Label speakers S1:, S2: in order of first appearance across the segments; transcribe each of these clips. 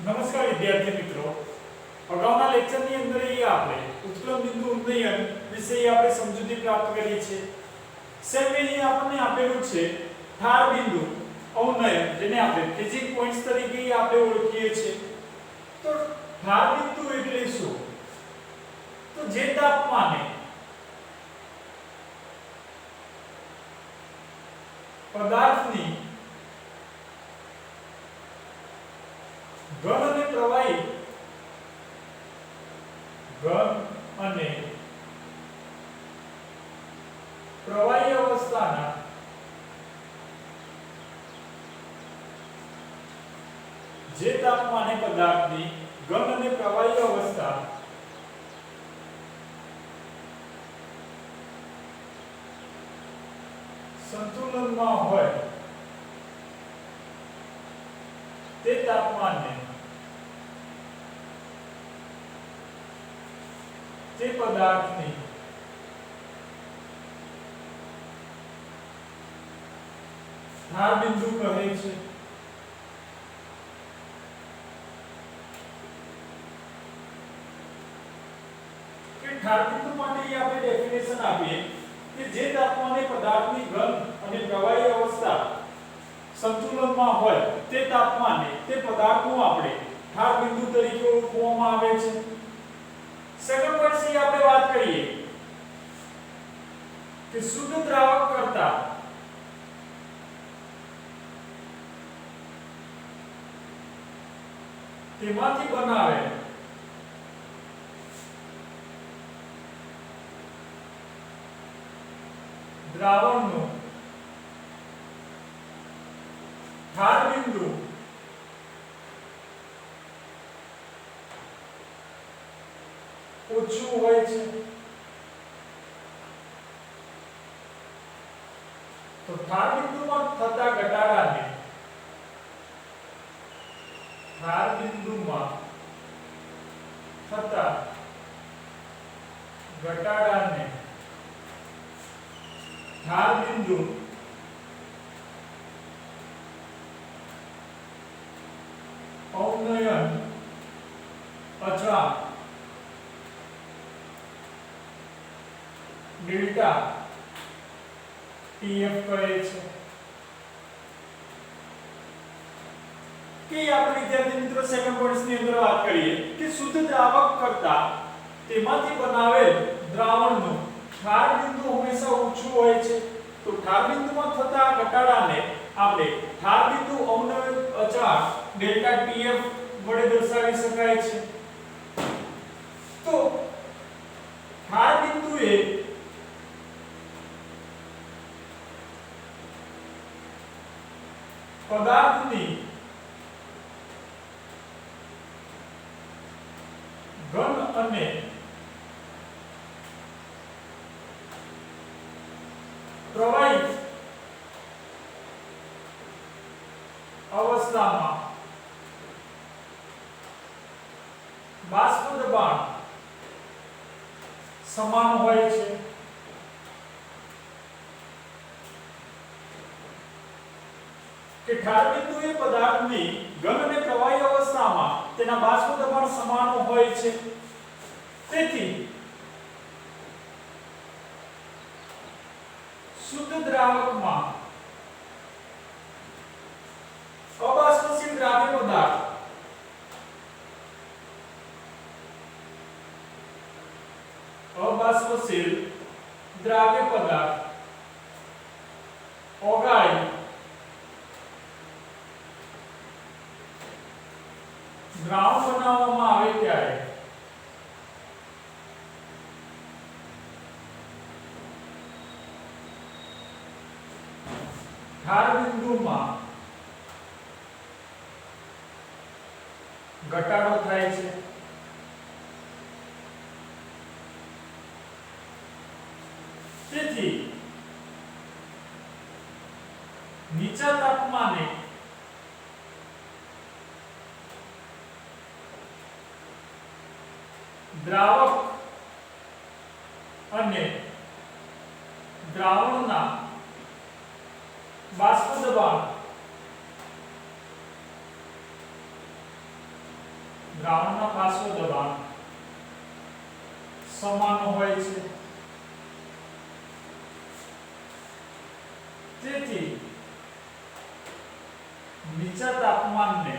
S1: નમસ્કાર વિદ્યાર્થી મિત્રો, અગાઉના લેક્ચરની અંદર આપણે ઉત્ક્લમ બિંદુ ઉન્નયન વિશે આપણે સમજૂતી પ્રાપ્ત કરી છે. સેમ અહીં આપણને આપેલું છે ઠાર બિંદુ અવનયન, જેને આપણે ફ્રીઝિંગ પોઈન્ટ્સ તરીકે આપણે ઓળખીએ છીએ. તો ઠાર બિંદુ એટલે શું? તો જે તાપમાને પદાર્થની ઘન અને પ્રવાહી અવસ્થાના જે તાપમાને પદાર્થની ઘન અને પ્રવાહી અવસ્થા સંતુલનમાં હોય તે તાપમાને તે પદાર્થની ઠાર બિંદુ કહે છે. કે ઠાર બિંદુ માટે આપણે ડેફિનેશન આપીએ કે જે તાપમાને પદાર્થની ઘન અને પ્રવાહી અવસ્થા સંતુલનમાં હોય તે તાપમાને તે પદાર્થનું આપણે ઠાર બિંદુ તરીકે ઓળખવામાં આવે છે. સેકન્ડ પોઈન્ટ થી આપણે વાત કરીએ કે શુદ્ધ દ્રાવક કરતા તેમાંથી બનાવે દ્રાવણનું ઠાર બિંદુ ઓછું હોય છે. તો ઠાર બિંદુમાં થતા ઘટાડાને ઠાર બિંદુમાં થતા ઘટાડાને ઠાર બિંદુ અવનયન અચળાંક ડેલ્ટા TF કહે છે. કે આપણે વિદ્યાર્થી મિત્રો સેકન્ડ પોઈન્ટ્સ ની અંદર વાત કરીએ કે શુદ્ધ દ્રાવક કરતા તેમાંથી બનાવેલ દ્રાવણનું ઠાર બિંદુ હંમેશા ઊંચું હોય છે. તો ઠાર બિંદુમાં થતા ઘટાડાને આપણે ઠાર બિંદુ અવનયન અચળાંક ડેલ્ટા TF વડે દર્શાવી શકાય છે. તો ઠાર બિંદુએ પદાર્થની ઘન અને પ્રવાહી અવસ્થામાં બાષ્પ દબાણ સમાન હોય છે. કે ઠાર બિંદુ એ પદાર્થની ઘન અને પ્રવાહી અવસ્થામાં તેના બાષ્પ દબાણ સમાન હોય છે. તેથી શુદ્ધ દ્રાવકમાં અબાષ્પશીલ દ્રાવ્ય પદાર્થ ઓગાળી દ્રાવણ બનાવવામાં આવે ત્યારે ઠાર બિંદુમાં ઘટાડો થાય છે. તેથી નીચા તાપમાને દ્રાવક અને દ્રાવણના બાષ્પ દબાણ દ્રાવણના પાર્શ્વ દબાણ સમાન હોય છે, તેથી નીચા તાપમાને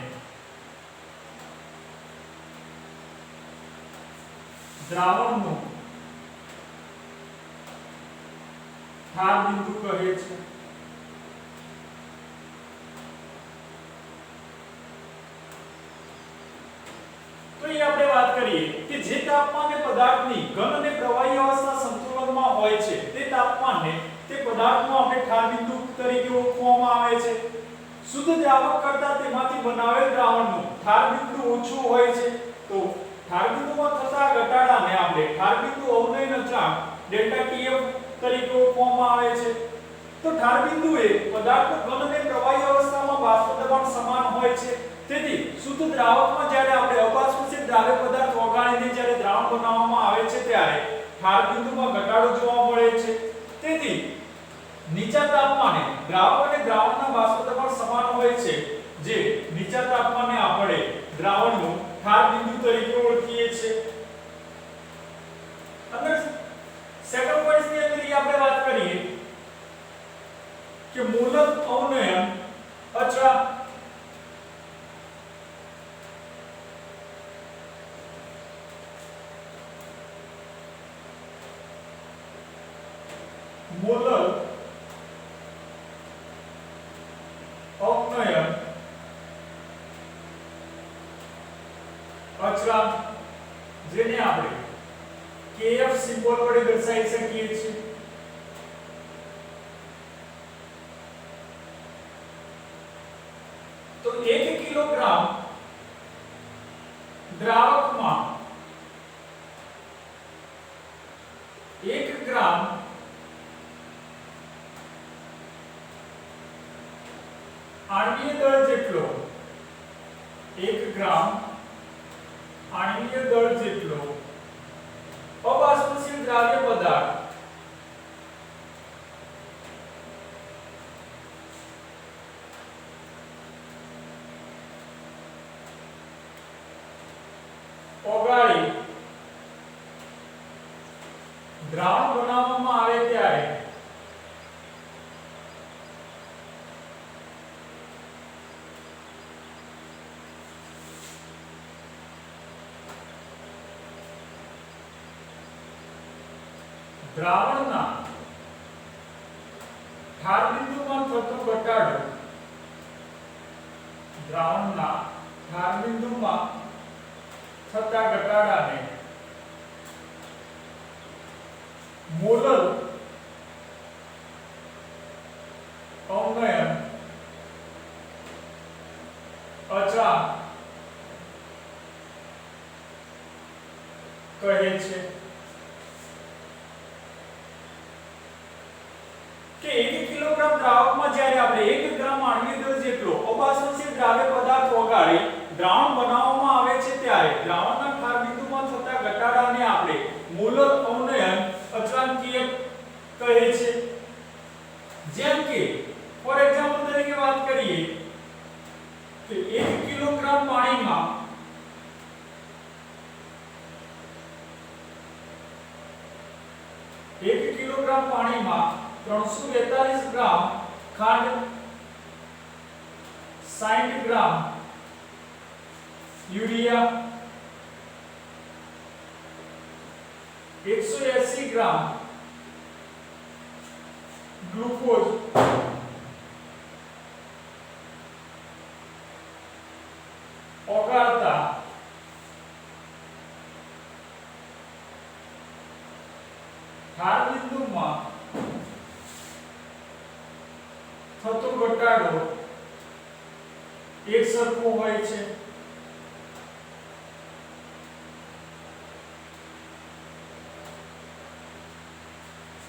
S1: દ્રાવણનું ઠાર બિંદુ કહે છે। તો એ આપણે વાત કરીએ કે જે તાપમાને પદાર્થની ઘન અને પ્રવાહી અવસ્થા સંતુલનમાં હોય છે તે તાપમાનને તે પદાર્થનો આપણે ઠાર બિંદુ તરીકે ઓળખવામાં આવે છે। શુદ્ધ દ્રાવક કરતાં તેમાંથી બનાવેલ દ્રાવણનું ઠાર બિંદુ ઓછું હોય છે, તો ઠાર બિંદુમાં થતા ઘટાડાને આપણે ઠાર બિંદુ અવનયન અચળાંક ડેલ્ટા ટીએફ તરીકે ઓળખવામાં આવે છે। તો ઠાર બિંદુએ પદાર્થનું ઘન અને પ્રવાહી અવસ્થામાં બાષ્પ દબાણ સમાન હોય છે, તેથી શુદ્ધ દ્રાવકમાં જ્યારે આપણે અબાષ્પશીલ દ્રાવ્ય પદાર્થ ઓગાળીને જ્યારે દ્રાવણ બનાવવામાં આવે છે ત્યારે ઠાર બિંદુમાં ઘટાડો જોવા મળે છે। તેથી નીચા તાપમાને દ્રાવક અને દ્રાવણના બાષ્પ દબાણ સમાન હોય છે, જે નીચા તાપમાને આપણે દ્રાવણનું ઠાર બિંદુ તરીકે ઓળખીએ છીએ। અંદર સેકન્ડ પોઈન્ટ ની અંદર આપણે વાત કરીએ કે મૂલક અવનયન અચળાંક મૂલક અવનયન અચળાંક જેને આપણે kf સિમ્બોલ વડે દર્શાવી શકીએ છીએ। તો 1 કિલોગ્રામ દ્રાવકમાં 1 ગ્રામ आणवीय दળ જેટલો 1 ગ્રામ आणवीय दળ જેટલો અબાષ્પશીલ દ્રાવ્ય પદાર્થ ઓગાળી દ્રાવણ બનાવવામાં આવે ત્યારે દ્રાવણના ઠાર બિંદુમાં થતો ઘટાડો દ્રાવણના ઠાર બિંદુમાં થતા ઘટાડાને મોલર અવનયન અચળાંક કહે છે। કે 1 કિલોગ્રામ દ્રાવકમાં જ્યારે આપણે 1 ગ્રામ आणवीय दળ જેટલો અબાષ્પશીલ દ્રાવ્ય પદાર્થ ઓગાળી દ્રાવણ બનાવવામાં આવે છે ત્યારે દ્રાવણના ઠાર બિંદુમાં થતા ઘટાડાને આપણે મોલર અવનયન અચળાંક કહે છે। જેમ કે ફોર એક્ઝામ્પલ તરીકે વાત કરીએ કે 1 કિલોગ્રામ પાણીમાં 1 કિલોગ્રામ પાણીમાં 342 ગ્રામ ખાંડ 60 ગ્રામ यूरिया 180 ग्राम ग्लूकोज ઓગાળતા ઠાર બિંદુમાં થતો ઘટાડો એક સરખો હોય છે।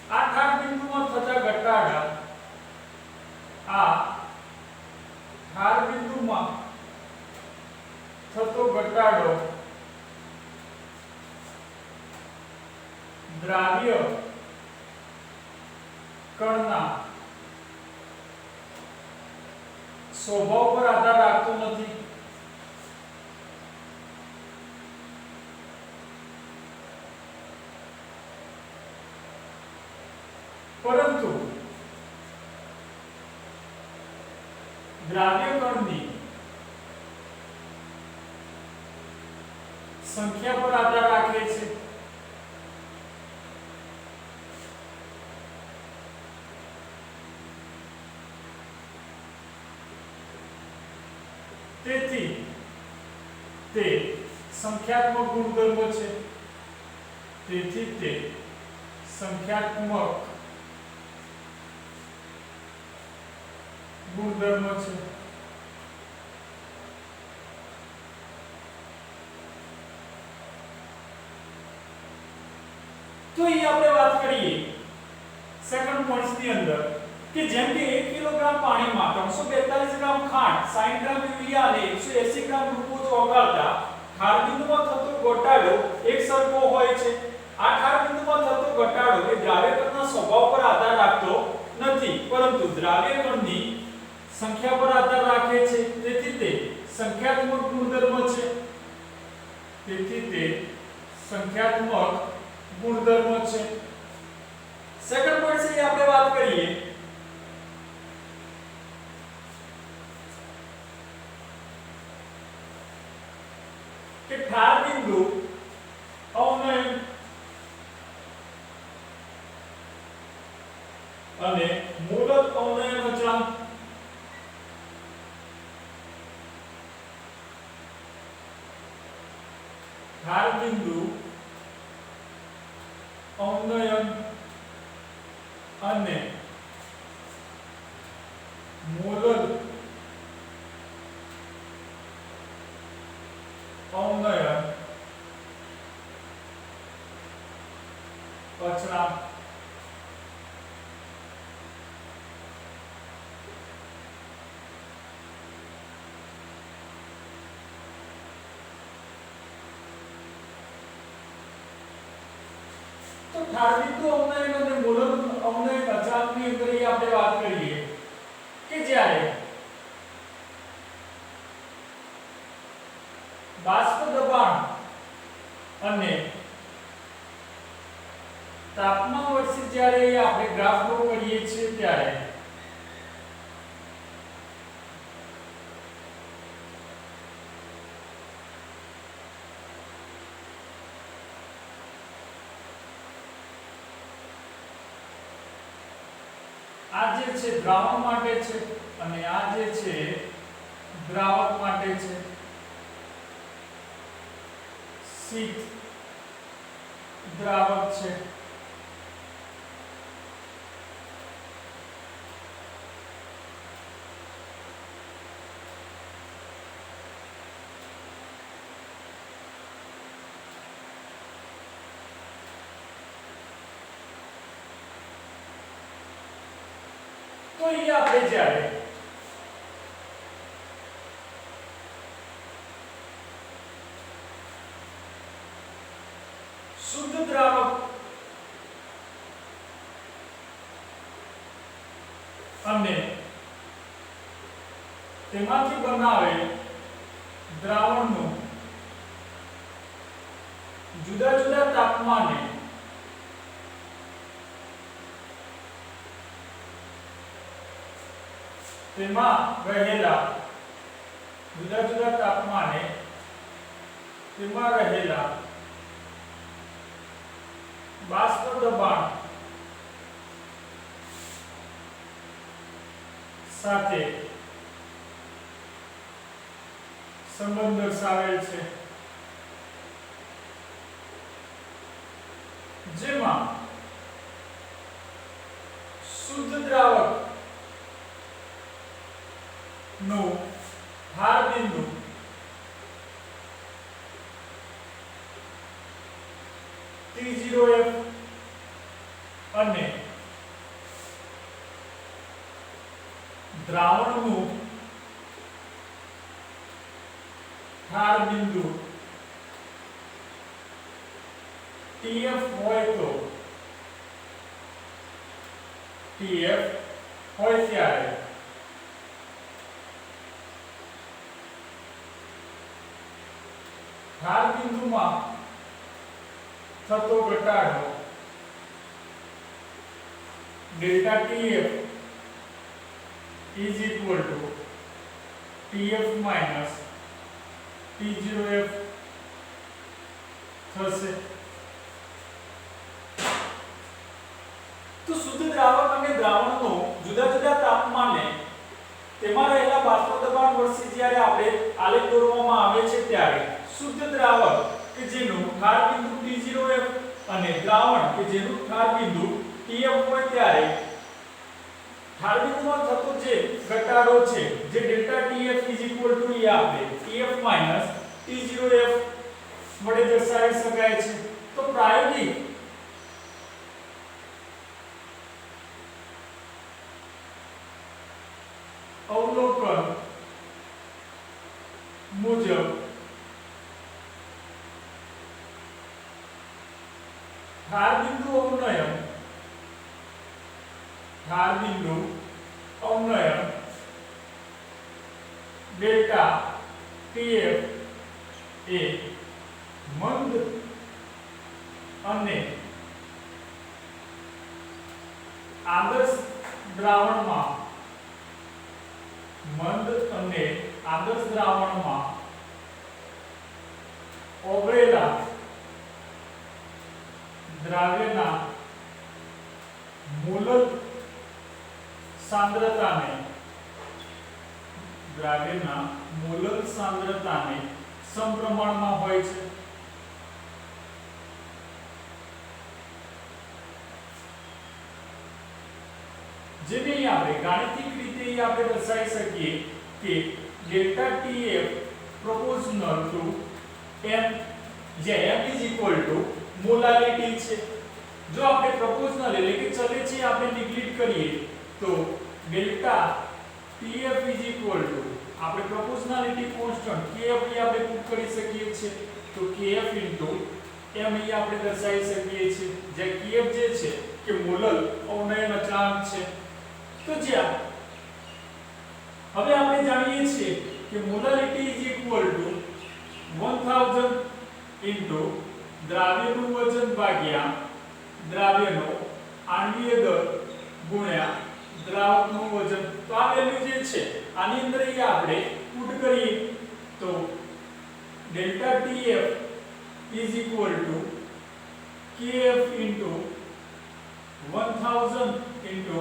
S1: આ ઠાર બિંદુમાં થતા ઘટાડા આ ઠાર બિંદુમાં થતો ઘટાડો દ્રાવ્ય કણના સ્વભાવ પર આધાર રાખતો નથી। દ્રાવ્ય કણની સંખ્યા પર આધાર રાખે છે. તેથી તે સંખ્યાત્મક ગુણધર્મ છે. તેથી તે સંખ્યાત્મક ગુણધર્મ છે. તો અહીં આપણે વાત કરીએ સેકન્ડ પોઈન્ટ્સ ની અંદર કે જેમ કે 1 કિલોગ્રામ પાણીમાં 342 ગ્રામ ખાંડ, 60 ગ્રામ યુરિયા અને 180 ગ્રામ ગ્લુકોઝ ઓગાળતા ઠાર બિંદુમાં થતો ઘટાડો એક સરખો હોય છે. આ ઠાર બિંદુમાં થતો ઘટાડો એ દ્રાવ્ય કણના સ્વભાવ પર આધાર રાખતો નથી, પરંતુ દ્રાવ્ય કણની સંખ્યા પર આધાર રાખે છે. તેથી તે સંખ્યાત્મક ગુણધર્મ છે. તેથી તે સંખ્યાત્મક ગુણધર્મ છે. સેકન્ડ પોઈન્ટ છે આપણે વાત કરીએ કે ઠાર બિંદુ અવનયન અને મૂલક અવનયન અચળાંક. ઠાર બિંદુ અવનયન અને મૂલક અવનયન અચળાંક. તો ઠાર બિંદુ અવનયન અને મૂલક અવનયન અચળાંકની અંદર આપણે વાત કરીએ કે જ્યારે બાષ્પ દબાણ અને તાપમાન વચ્ચે જ્યારે આપણે ગ્રાફ ડ્રો કરીએ છીએ ત્યારે આ જે છે દ્રાવણ માટે છે અને આ જે છે દ્રાવક માટે છે. શીત દ્રાવક છે. તો અહીં આપણે જ્યારે શુદ્ધ દ્રાવક અને તેમાંથી બનાવેલ દ્રાવણનું જુદા જુદા તાપમાને તેમાં રહેલા જુદા જુદા તાપમાને તેમાં રહેલા બાષ્પ દબાણ સાથે સંબંધ દર્શાવેલ છે. જેમાં શુદ્ધ દ્રાવક નો ઠાર બિંદુ T0F અને દ્રાવણનું ઠાર બિંદુ TF હોય તો TF હોય ત્યારે ઠાર બિંદુમાં થતો ઘટાડો delta TF is equal to TF minus T0F થશે। તો શુદ્ધ દ્રાવક અને દ્રાવણનો જુદા જુદા તાપમાને તેમાં રહેલા બાષ્પ દબાણ વર્ષે જ્યારે આપણે આલેખ દોરવામાં આવે છે ત્યારે શુદ્ધ દ્રાવક કે જેનું ઠાર બિંદુ T0F અને દ્રાવણ કે જેનું ઠાર બિંદુ TF હોય ત્યારે ઠાર બિંદુમાં થતો જે ઘટાડો છે જે ડેલ્ટા TF એ આપણે TF T0F વડે દર્શાવી શકાય છે। તો પ્રાયોગિક અવલોકન મુજબ ઠાર બિંદુ અવનયન ડેલ્ટા TF એ મંદ અને આદર્શ દ્રાવણમાં ઓગળેલા દ્રાવ્યના મોલર સાંદ્રતાને સમપ્રમાણમાં હોય છે। જેને આપણે ગાણિતિક રીતે આપણે દર્શાવી શકીએ કે delta TF proportional two m, જ્યાં m મોલારિટી છે। જો આપણે પ્રોપોર્શનલ એટલે કે ચલે છે આપણે નિગ્લેક્ટ કરીએ તો ડેલ્ટા TF આપણે પ્રોપોર્શનાલિટી કોન્સ્ટન્ટ kf આપણે પુટ કરી શકીએ છીએ તો kf m આપણે દર્શાવી શકીએ છીએ જ્યાં kf જે છે કે મોલર અવનયન અચળાંક છે। તો જ્યાં હવે આપણે જાણીએ છીએ કે મોલારિટી 1000 ઇન્ટુ દ્રાવ્યનું વજન ભાગ્યા દ્રાવ્યનો આણ્વીય દર ગુણ્યા દ્રાવકનું વજન। તો આ વેલ્યુ જે છે આની અંદર આપણે પુટ કરીએ તો delta TF kf into 1000 into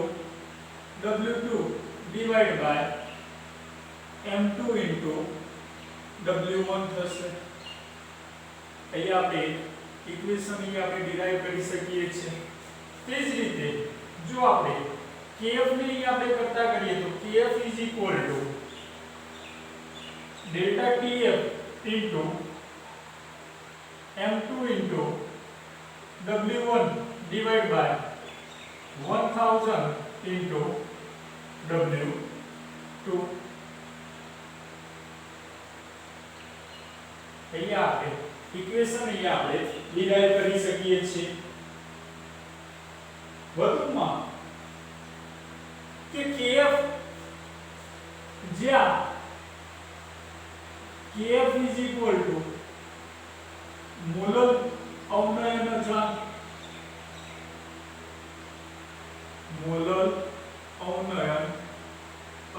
S1: W2 divide by M2 into W1 થશે। અહીંયા આપણે ઇક્વેશન આપણે ડિરાઈવ કરી શકીએ છીએ। તે જ રીતે જો આપણે kf ને આપણે કરતા કરીએ તો kf delta TF into M2 into W1 divide by 1000 into W2। અહીંયા આપણે ઇક્વેશન આપણે ડિરાઈવ કરી શકીએ છીએ। વધુમાં કે kf જ્યાં kf મોલર અવનયન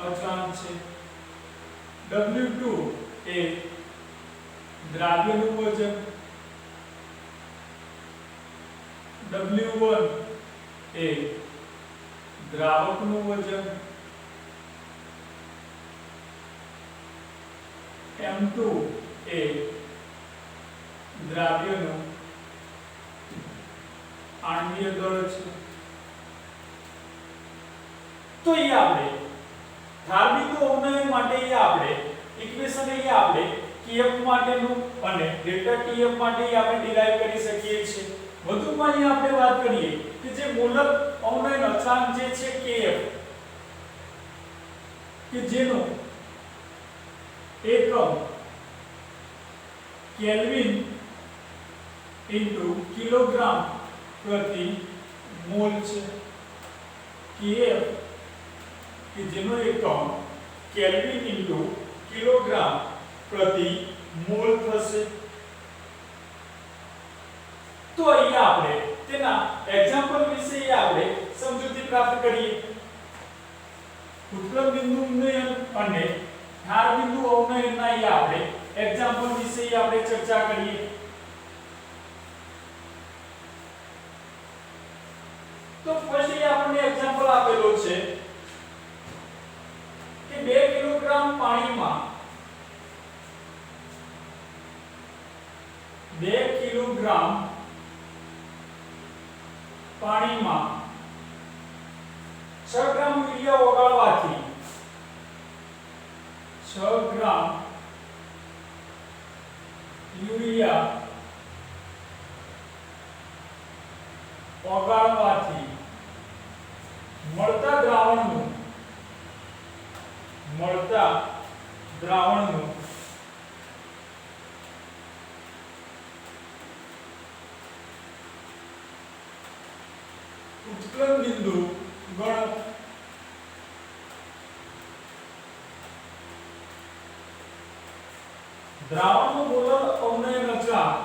S1: અચળાંક છે। W2 એ દ્રાવ્યનું વજન, W1 એ દ્રાવકનું વજન, M2 એ દ્રાવ્યનું આણ્વીય દળ છે। તો એ આપણે ઠાર બિંદુ અવનયન માટે આપણે ઇક્વેશન આપણે kf માટેનું અને ડેલ્ટા TF માટે આપણે ડિરાઈવ કરી શકીએ છીએ। વધુમાં અહીં આપણે વાત કરીએ કે જે મોલર અવનયન અચળાંક જે છે kf કે જેનો એકમ કેલ્વિન કિલોગ્રામ પ્રતિ મોલ છે। kf કે જેનો એકમ કેલ્વિન કિલોગ્રામ પ્રતિ મોલ થશે। તો અહીંયા આપણે તેના એક્ઝામ્પલ વિશે આપણે સમજૂતી પ્રાપ્ત કરીએ। ઉત્કલન બિંદુ ઉન્નયન અને ક્ષાર બિંદુ અવનયનના ઈ આપણે એક્ઝામ્પલ વિશે આપણે ચર્ચા કરીએ. તો ફર્સ્ટ આપણને એક્ઝામ્પલ આપેલો છે કે 2 કિલોગ્રામ પાણીમાં 2 કિલોગ્રામ પાણીમાં 6 ગ્રામ યુરિયા ઓગાળવાથી 6 ગ્રામ યુરિયા ઓગાળવાથી મળતા દ્રાવણનું ઉત્કલન બિંદુ ગણો. દ્રાવણનું મોલર અવનયન અચળાંક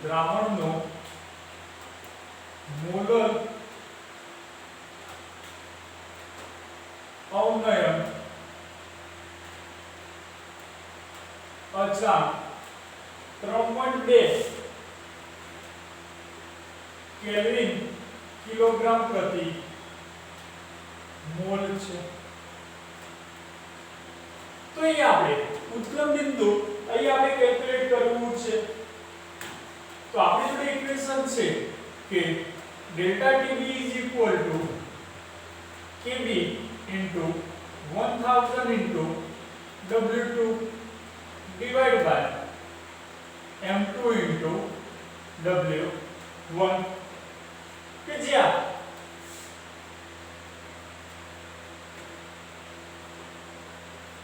S1: દ્રાવણનો મોલર અવનયન અચળાંક 3.2 કેલ્વિન કિલોગ્રામ પ્રતિ મોલ છે. તો અહીં આપણે ઉત્કલન બિંદુ અહીં આપણે કેલ્ક્યુલેટ કરવું છે. તો આપણી જોડે ઇક્વેશન છે કે delta TB is equal to KB into 1000 into W2 divide by M2 into W1 કે જ્યાં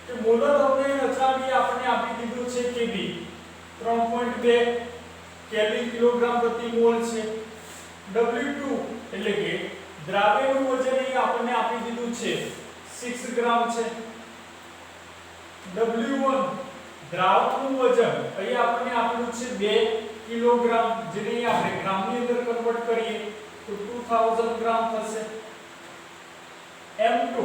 S1: કે મોલર અવનયન અચળાંક આપણને આપી દીધું છે કેબી 3.2 કેલ્વિન કિલોગ્રામ પ્રતિ મોલ છે. W2 એટલે કે દ્રાવ્યનું વજન અહીં આપણને આપી દીધું છે 6 ગ્રામ છે. W1 દ્રાવકનું વજન અહીં આપણને આપેલું છે 2 કિલોગ્રામ, જેને અહીં આપણે ગ્રામની અંદર કન્વર્ટ કરીએ તો 2000 ગ્રામ થશે. M2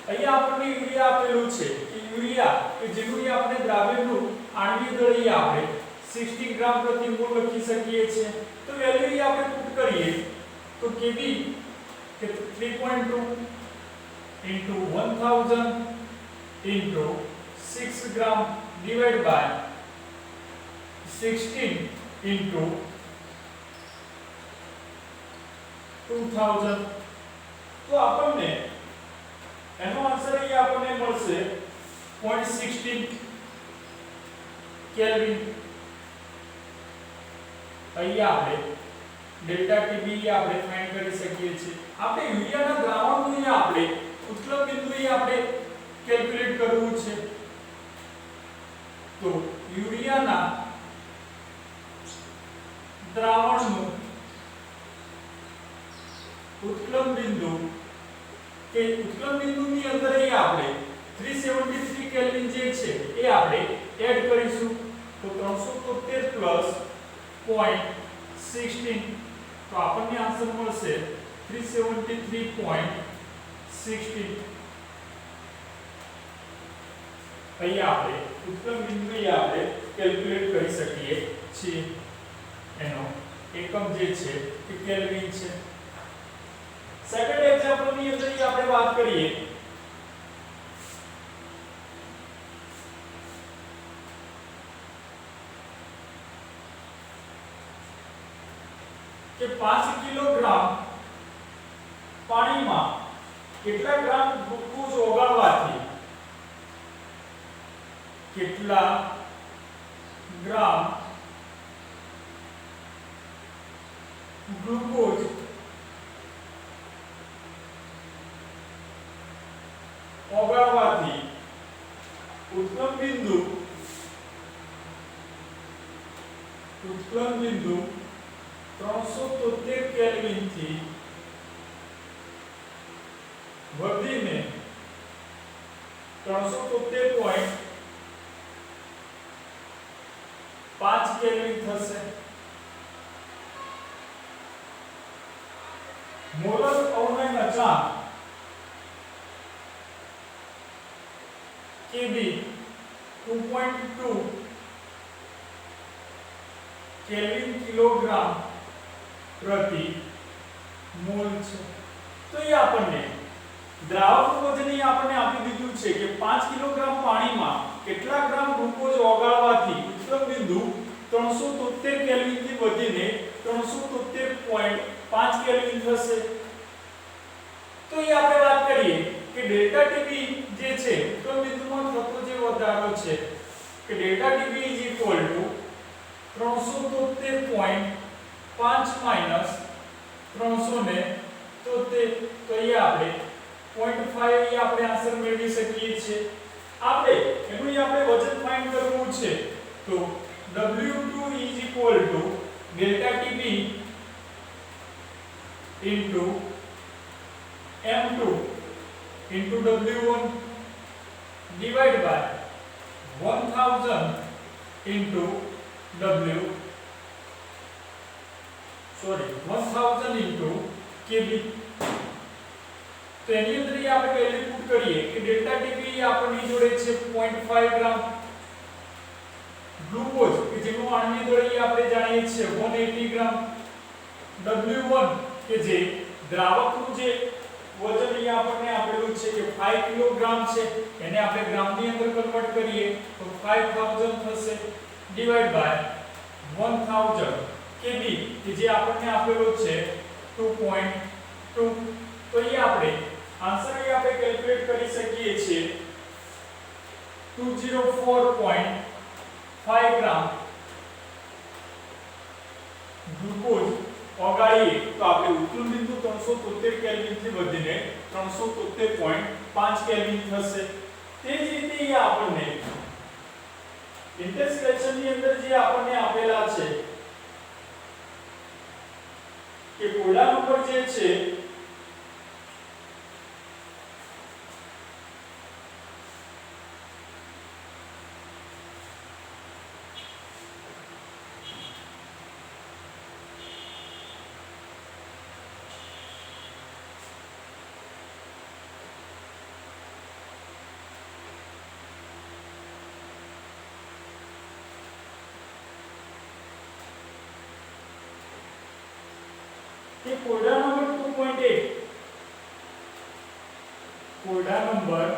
S1: અહીં આપણને યુરિયા આપેલું છે કે યુરિયા કે જેનું આપણે દ્રાવ્યનું આણ્વિક દળ અહીં આપણે 60 ગ્રામ પ્રતિ મોલ લખી શકીએ છીએ. તો વેલ્યુ અહીં આપણે પુટ કરીએ તો Kb કે 3.2 into 1000 into 6 gram divided by 16 into 2000. તો આપણને એનો આન્સર અહીં આપણને મળશે 0.16 કેલ્વિન. અહીં આપણે ડેલ્ટા ટીબી આપણે ફાઇન્ડ કરી શકીએ છીએ. આપણે યુરિયાના દ્રાવણનું આપણે ઉત્કલન બિંદુ આપણે કેલ્ક્યુલેટ કરવું છે. તો યુરિયાના દ્રાવણનું ઉત્કલન બિંદુ કે ઉત્કલન બિંદુની અંદર અહીં આપણે 373 કેલ્વિન જે છે એ આપણે એડ કરીશું. તો 373 પ્લસ 0.16 તો આપણને આન્સર મળશે 373.16. અહીં આપણે ઉત્કલન બિંદુ આપણે કેલ્ક્યુલેટ કરી શકીએ છીએ. એનો એકમ જે છે એ કેલ્વિન છે. સેકન્ડ એક્ઝામ્પલ ની અંદર આપણે વાત કરીએ કે 5 કિલોગ્રામ પાણીમાં કેટલા ગ્રામ ગ્લુકોઝ ઓગાળવાથી કેટલા ગ્રામ ગ્લુકોઝ ઓગાળવાથી ઉત્કલન બિંદુ 373 કેલ્વિન થી વધીને 373.5 કેલ્વિન થશે. મોલર અવનયન અચળાંક Kb 2.2 કેલ્વિન કિલોગ્રામ પ્રતિ મોલ છે। તો એ આપણને દ્રાવકનું વજન એ આપણને આપી દીધું છે કે 5 કિલોગ્રામ પાણીમાં કેટલા ગ્રામ ગ્લુકોઝ ઓગાળવાથી ઉત્ક્રમ બિંદુ 373 કેલ્વિન થી વધીને 373.5 કેલ્વિન થશે। તો એ આપણે વાત કરીએ કે ડેલ્ટા ટીબી જે છે ઉત્ક્રમ બિંદુમાં થતો જે વધારો છે કે ડેલ્ટા ટીબી 373.5 માઈનસ 373, તો એ આપણે 0.5 એ આપણે આન્સર મેળવી શકીએ છીએ। આપણે એનું આપણે વજન ફાઇન્ડ કરવું છે તો W2 delta TB into M2 into W1 divided by 1000 into 1000 into Kb। તો એની અંદર આપણે વેલ્યુ પુટ કરીએ કે ડેલ્ટા ટીબી આપણી જોડે છે 0.5 ગ્રામ ગ્લુકોઝ કે જેનું આણ્વીય દળ આપણે જાણીએ છીએ 180 ગ્રામ, W1 કે જે દ્રાવકનું જે વજન આપણને આપેલું છે કે 5 કિલોગ્રામ છે, એને આપણે ગ્રામની અંદર કન્વર્ટ કરીએ તો 5000 થશે ડિવાઇડ બાય 1000 Kb કે જે આપણને આપેલો છે 2.2। તો એ આપણે આન્સર આપણે કેલ્ક્યુલેટ કરી શકીએ છીએ 204.5 ગ્રામ ગ્લુકોઝ ઓગાળીએ તો આપણે ઉત્ક્રમ બિંદુ 373 કેલ્વિન થી વધીને 373.5 કેલ્વિન થશે। તે જ રીતે એ આપણને ઇન્ટરસેક્શન ની અંદર જે આપણને આપેલા છે કે કોયડા નંબર જે છે કે કોયડા નંબર 2.8 કોયડા નંબર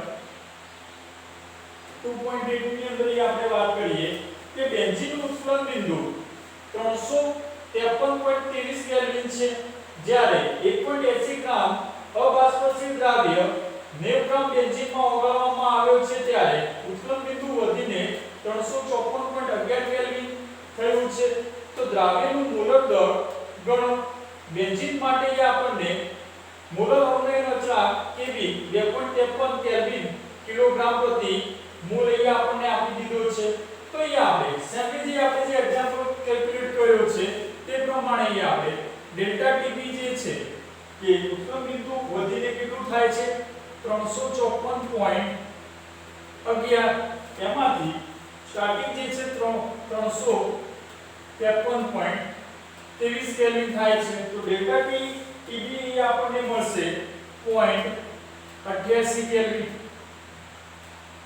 S1: 2.8 ની અંદર આપણે વાત કરીએ કે બેન્ઝીનનું ઉત્ક્રમ બિંદુ 353.23 કેલ્વિન છે, જ્યારે 1.80 ગ્રામ અબાષ્પશીલ દ્રાવ્ય 90 ગ્રામ બેન્ઝીનમાં ઓગાળવામાં આવ્યો છે ત્યારે ઉત્ક્રમ બિંદુ વધીને 354.11 કેલ્વિન થયું છે। તો દ્રાવ્યનું મોલર દળ ગણો। બેન્ઝીન માટે આપણને મોલર અવનયન અચળાંક Kb 2.53 કેલ્વિન કિલોગ્રામ પ્રતિ મોલ આપણને આપી દીધો છે। તો આપણે સામે જે આપણે જે એક્ઝામ્પલ કેલ્ક્યુલેટ કર્યો છે તે પ્રમાણે આપણે ડેલ્ટા ટીબી જે છે કે ઉત્ક્રમ બિંદુ વધીને કેટલું થાય છે 354.11, એમાંથી સ્ટાર્ટિંગ જે છે 353.23 કેલ્વિન થાય છે। તો ડેલ્ટા ટીબી આપણને મળશે 0.88 કેલ્વિન।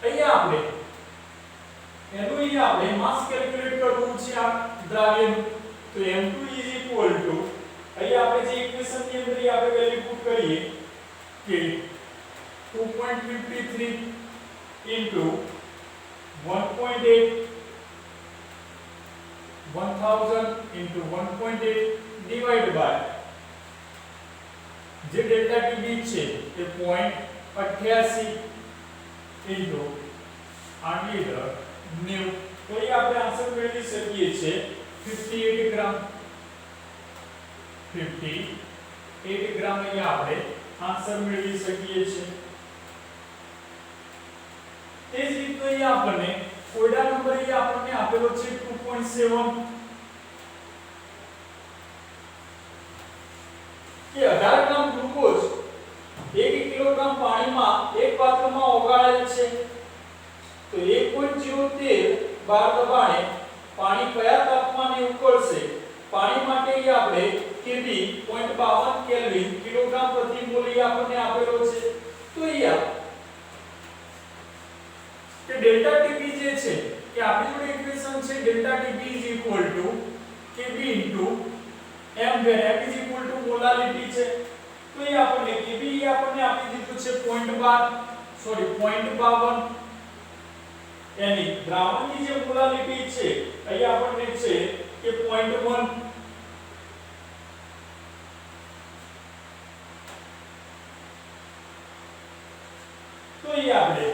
S1: અહીંયા આપણે એનું આપણે માસ કેલ્ક્યુલેટ કરવું છે આ દ્રાવ્યનું તો M2 અહીંયા આપણે જે ઇક્વેશન ની અંદર આપણે વેલ્યુ પુટ કરીએ કે 2.53 into 1.8 1000 into 1.8 divided by જે ડેલ્ટા ટીબી છે તે 0.88 into આણ્વીય દળ 90, તો એ આપણે આન્સર મેળવી શકીએ છીએ 58 ગ્રામ 58 ગ્રામ અહીંયા આપણે આન્સર મેળવી શકીએ છીએ। તે જ રીતે અહીંયા આપણને કોયડા નંબર આપણને આપેલો છે 2.7 કે 18 ગ્રામ ગ્લુકોઝ 1 કિલોગ્રામ પાણીમાં એક પાત્રમાં ઓગાળેલ છે। તો 1.013 બાર દબાણે પાણી કયા તાપમાને ઉકળશે? પાણી માટે આપણે Kb 0.52 કેલ્વિન કિલોગ્રામ પ્રતિ મોલ આપણને આપેલો છે। તો where F is equal to molality છે તો એ આપણને Kb આપણને આપી દીધું છે 0.12 સોરી 0.52 એની દ્રાવણની જે મોલાલિટી છે અહીં આપણને છે કે 0.1 તો એ આપણે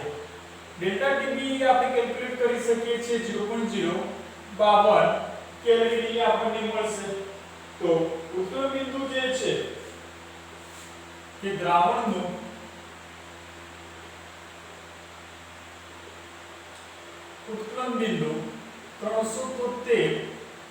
S1: ડેલ્ટા Kb આપણે કેલ્ક્યુલેટ કરી શકીએ છીએ 0.052 કેલ્વિન આપણને મળશે તો ઉત્તર બિંદુ જે છે કે દ્રાવણનું ઉત્ક્લન બિંદુ 373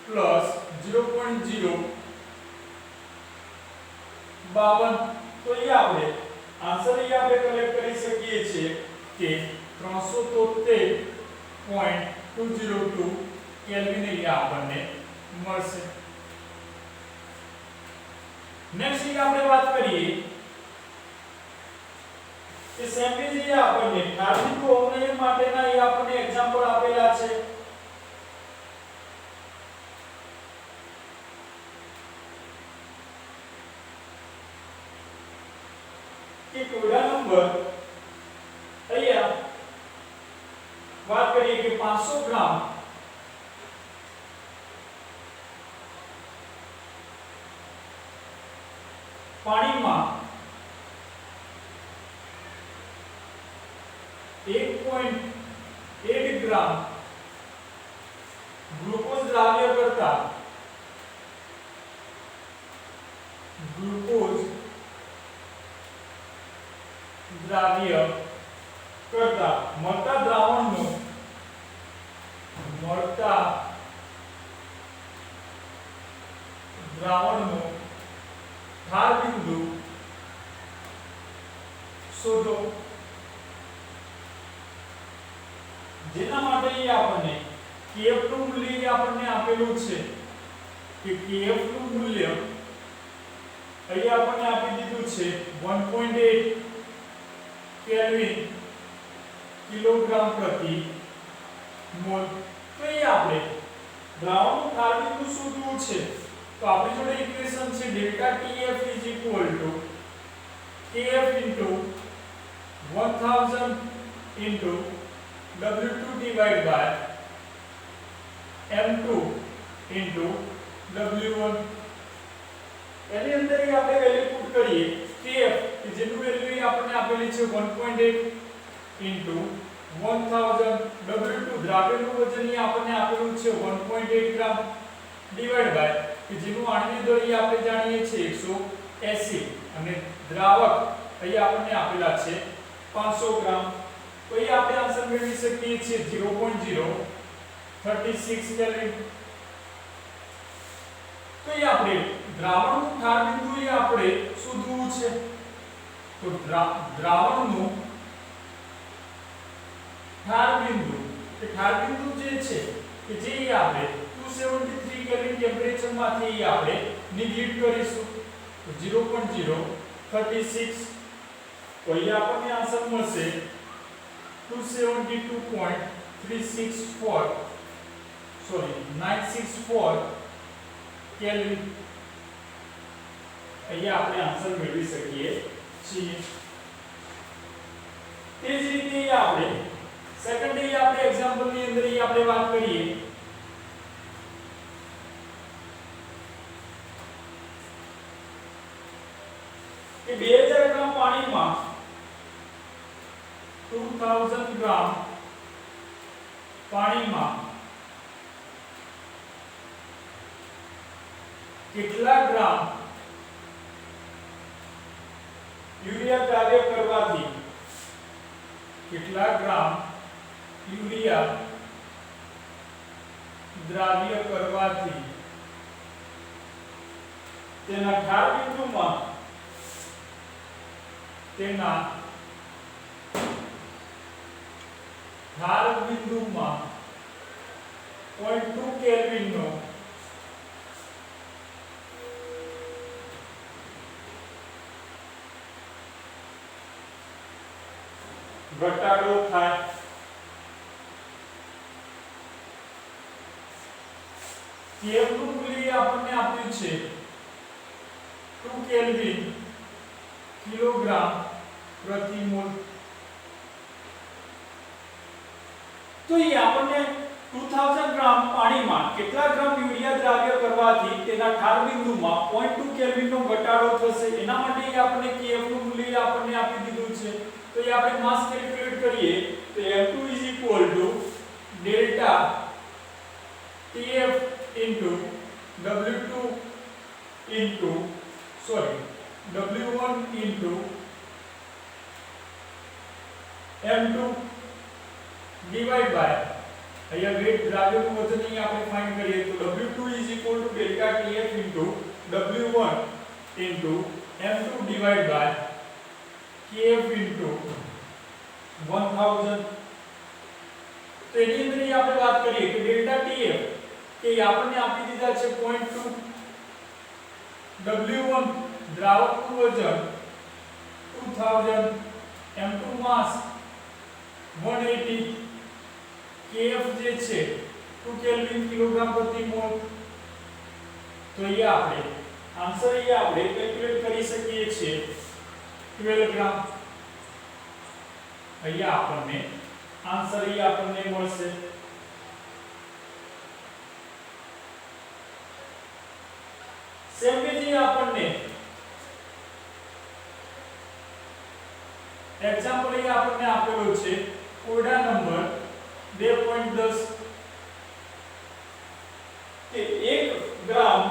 S1: પ્લસ 0.052 તો એ આપણે આન્સર એ આપણે કલેક્ટ કરી શકીએ છીએ કે 373.202 કેલ્વિન એ આપણને મળશે નેક્સ્ટ એ આપણે વાત કરીએ કે સેમ્પલ જે આપણને કાર્બન ઓમનય માટેના એ આપણને એક્ઝામ્પલ આપેલા છે કે કોડા નંબર અહીંયા વાત કરીએ કે 500 ગ્રામ પાણીમાં 1.8 ગ્રામ ગ્લુકોઝ દ્રાવ્ય કરતા મળતા દ્રાવણનું ધાર બિંદુ શોધો જેના માટે આપણને kf નું મૂલ્ય આપણને આપેલું છે કે kf નું મૂલ્ય અહીં આપણને આપી દીધું છે 1.8 કેલ્વિન કિલોગ્રામ પ્રતિ મોલ તો એ આપણે દ્રાવણનું ધાર બિંદુ શોધવું છે તો આપણી જોડે ઇક્વેશન છે delta TF kf 1000 W2 divided by M2 W1 એની અંદર આપણે વેલ્યુ પુટ કરીએ kf કે જેનું વેલ્યુ આપણને આપેલી છે 1.8 1000 W2 દ્રાવ્યનું વજન આપણને આપેલું છે 1.8 ગ્રામ ડિવાઇડ બાય કે જેનું આણ્વિક દળ આપણે જાણીએ છીએ 180 અને દ્રાવક અહીં આપણને આપેલા છે 500 ગ્રામ તો અહીં આપણે આન્સર મેળવી શકીએ છીએ 0.036 કેલ્વિન તો અહીં આપણે દ્રાવણનું ધાર બિંદુ આપણે શોધવું છે તો દ્રાવણનું ધાર બિંદુ જે છે કે જે આપણે 273 કેલ્વિન ટેમ્પરેચર માંથી આપણે નિગ્લેક્ટ કરીશું તો 0.036 તો અહીં આપણને આન્સર મળશે 964 કેલ્વિન અહીંયા આપણે આન્સર મેળવી શકીએ છીએ તે જ રીતે આપણે સેકન્ડ આપણે એક્ઝામ્પલ ની અંદર આપણે વાત કરીએ કે 2000 ગ્રામ પાણીમાં 2000 ગ્રામ પાણીમાં કેટલા ગ્રામ યુરિયા દ્રાવ્ય કરવાથી તેના ધાર બિંદુમાં 0.2 કેલ્વિન નો ઘટાડો થાય kf નું મૂલ્ય આપણને આપ્યું છે 2 કેલ્વિન કિલોગ્રામ પ્રતિ મોલ। તો એ આપણને 2000 ગ્રામ પાણીમાં કેટલા ગ્રામ યુરિયા દ્રાવ્ય કરવાથી તેના ઠાર બિંદુમાં 0.2 કેલ્વિનનો ઘટાડો થશે એના માટે આપણને kF નું મૂલ્ય આપણને આપી દીધું છે। તો એ આપણે માસ કેલ્ક્યુલેટ કરીએ તો F2 delta TF W2 W1 M2 divide by અહીંયા વેટ દ્રાવ્યનું વજન અહીં આપણે ફાઇન્ડ કરીએ તો W2 delta TF W1 M2 divide by KF 1000। તો એની અંદર આપણે વાત કરીએ કે ડેલ્ટા TF કે આપણને આપી દીધા છે 0.2 W1 દ્રાવકનું વજન 2000 M2 માસ 180 KF જે છે 2 કેલ્વિન કિલોગ્રામ પ્રતિ મોલ। તો એ આપણે આન્સર આપણે કેલ્ક્યુલેટ કરી શકીએ છીએ 12 ગ્રામ। અહીંયા આપણને આન્સર આપણને મળશે। સેમ બીજી આપણને એક્ઝામ્પલ આપણને આપેલો છે કોડા નંબર 2.10 કે 1 ગ્રામ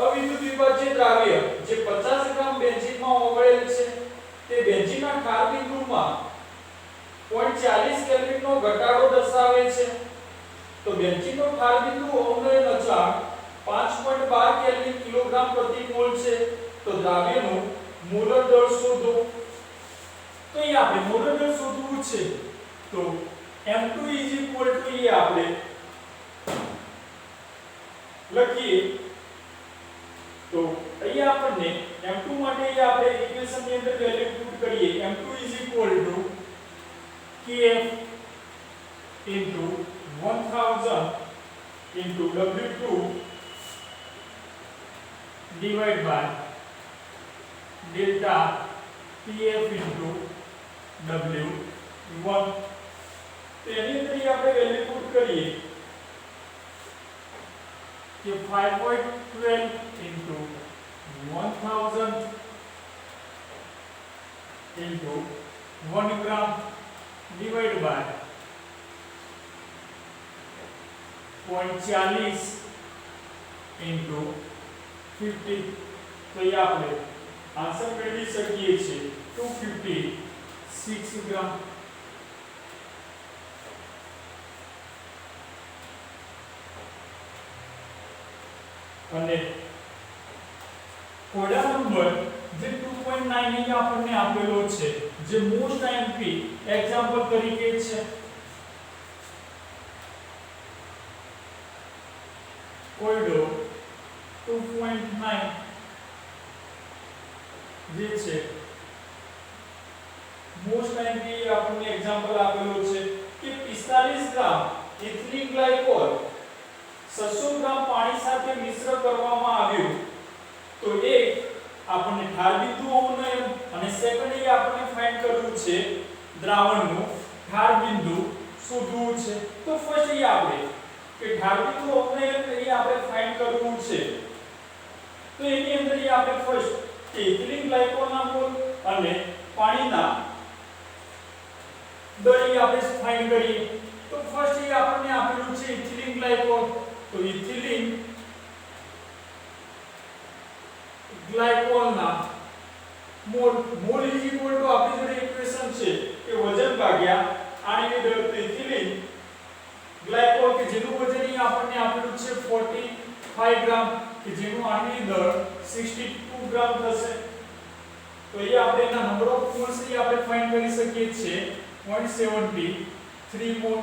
S1: અવિદ્યુત વિભાજ્ય દ્રાવ્ય જે 50 ગ્રામ બેન્ઝીનમાં ઓગળેલ છે તે બેન્ઝીનના ઠાર બિંદુમાં 0.40 કેલ્વિનનો ઘટાડો દર્શાવે છે। તો બેન્ઝીનનો ઠાર બિંદુ અવનયન અચળાંક 5.12 કેલ્વિન કિલોગ્રામ પ્રતિ મોલ છે। તો દ્રાવ્યનું મોલર દળ શોધો। તો એ આપણે મોલર દળ શોધવું છે તો M2 એ આપણે લખીએ તો અહીંયા આપણને M2 માટે આપણે ઇક્વેશન ની અંદર વેલ્યુ પુટ કરીએ M2 KF 1000 W2 divided by delta TF W1। તો એની અંદર આપણે વેલ્યુ પુટ કરીએ કે 5.12 1000 1 gram divided by 0.40 50। તો એ આપણે આન્સર મેળવી શકીએ છીએ 256 ગ્રામ। અને કોડા નંબર જે 2.9 અહીં આપણને આપેલો છે જે મોસ્ટ આઈએમપી એક્ઝામ્પલ તરીકે છે કોયડો 2.9 જે છે મોસ્ટ આઈએમપી આપણને એક્ઝામ્પલ આપેલો છે કે 45 ગ્રામ ઇથિલિન ગ્લાયકોલ 600 ગ્રામ પાણી સાથે મિશ્ર કરવામાં આવ્યું તો એક આપણને ઠાર બિંદુ અવનયન અને સેકન્ડ આપણને ફાઇન્ડ કરવું છે દ્રાવણનું ઠાર બિંદુ શોધવું છે। તો ફર્સ્ટ આપણે કે ઠાર બિંદુ અવનયન આપણે ફાઇન્ડ કરવું છે તો એની અંદર આપણે ફર્સ્ટ કે ઇથિલિન ગ્લાયકોલના મોલ અને પાણીના દળ આપણે ફાઇન્ડ કરીએ તો ફર્સ્ટ આપણને આપેલું છે ઇથિલિન ગ્લાયકોલ તો ઇથિલિન ગ્લાયકોલના મોલ આપણી જોડે ઇક્વેશન છે કે વજન ભાગ્યા આણીની દળ તો ઇથિલિન ગ્લાયકોલ કે જેનું વજન અહીં આપણને આપેલું છે 45 ગ્રામ કે જેનું આણીની દળ 62 ગ્રામ થશે। તો એ આપણે એના નંબર ઓફ મોલ્સ આપણે ફાઇન્ડ કરી શકીએ છીએ 0.73 મોલ।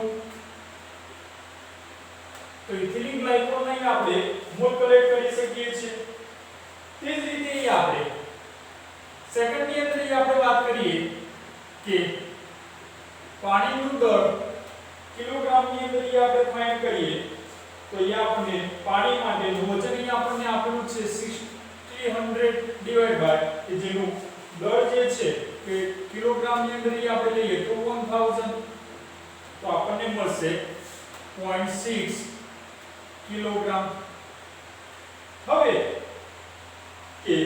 S1: તો ઇથિલિન ગ્લાયકોલ ને આપણે મોલ કલેક્ટ કરી શકીએ છીએ। તે જ રીતે આપણે સેકન્ડ ની અંદર આપણે વાત કરીએ કે પાણીનું દળ કિલોગ્રામ ની અંદર આપણે ફાઇન્ડ કરીએ તો એ આપણને પાણી માટેનું વજન આપણને આપેલું છે 62 300 ડિવાઇડ બાય કે જેનું દર જે છે કે કિલોગ્રામ ની અંદર એ આપણે લઈએ તો 1000 તો આપણને મળશે 0.6 કિલોગ્રામ. હવે કે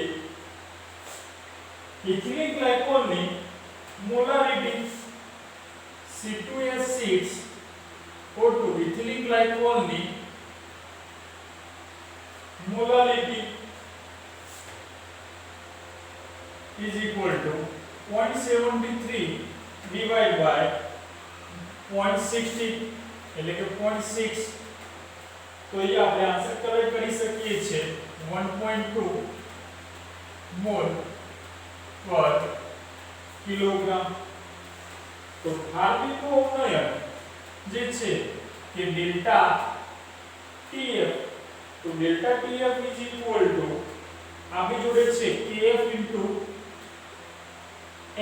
S1: ઇથિલિન ગ્લાયકોલની મોલારિટી C2H6 O2 ઇથિલિન ગ્લાયકોલની molarity is equal to 0.73 divided by 0.60 એટલે કે 0.6 તો એ આપણે આન્સર કરેક્ટ કરી શકીએ છીએ 1.2 મોલ પર કિલોગ્રામ. તો ધાર્મિકો અવનયન જે છે કે ડેલ્ટા TF તો delta TF is equal to આપણી જોડે છે KF into M.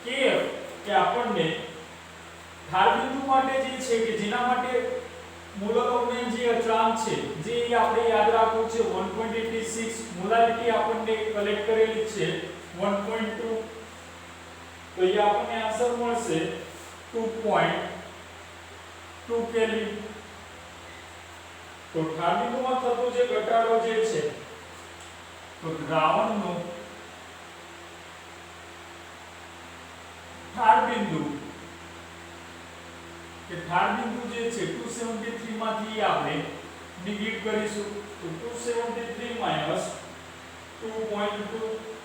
S1: KF કે આપણને ધાર બિંદુ માટે જે છે કે જેના માટે મોલર અવનયન જે અચળાંક છે જે આપણે યાદ રાખવું છે 1.86 મોલારિટી આપણને કલેક્ટ કરેલી છે 1.2 તો એ આપણને આન્સર મળશે 2.2 કેલ્વિન. તો ધાર બિંદુમાં થતો જે ઘટાડો જે છે તો દ્રાવણનો ધાર બિંદુ કે ધાર બિંદુ જે છે 273 માંથી આપણે નેગેટ કરીશું તો 273 માઈનસ 2.2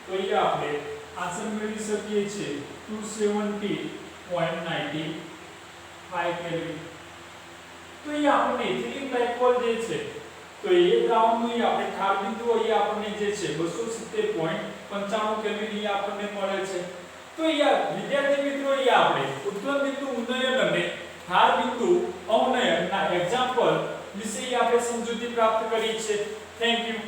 S1: તો એ આપણે આન્સર મેળવી શકીએ છીએ 270.95 કેલ્વિન. તો એ આપણને ઇથિલિન ગ્લાયકોલ જે છે તો એ દ્રાવણનું એ આપણે ધાર બિંદુ એ આપણને જે છે 270.95 કેલ્વિન એ આપણને મળે છે. તો વિદ્યાર્થી મિત્રો એ આપણે ઉદ્ગમ બિંદુ ઉન્નયન અને ધાર બિંદુ અવનયનના એક્ઝામ્પલ વિશે આપણે સમજૂતી પ્રાપ્ત કરી છે. Thank you.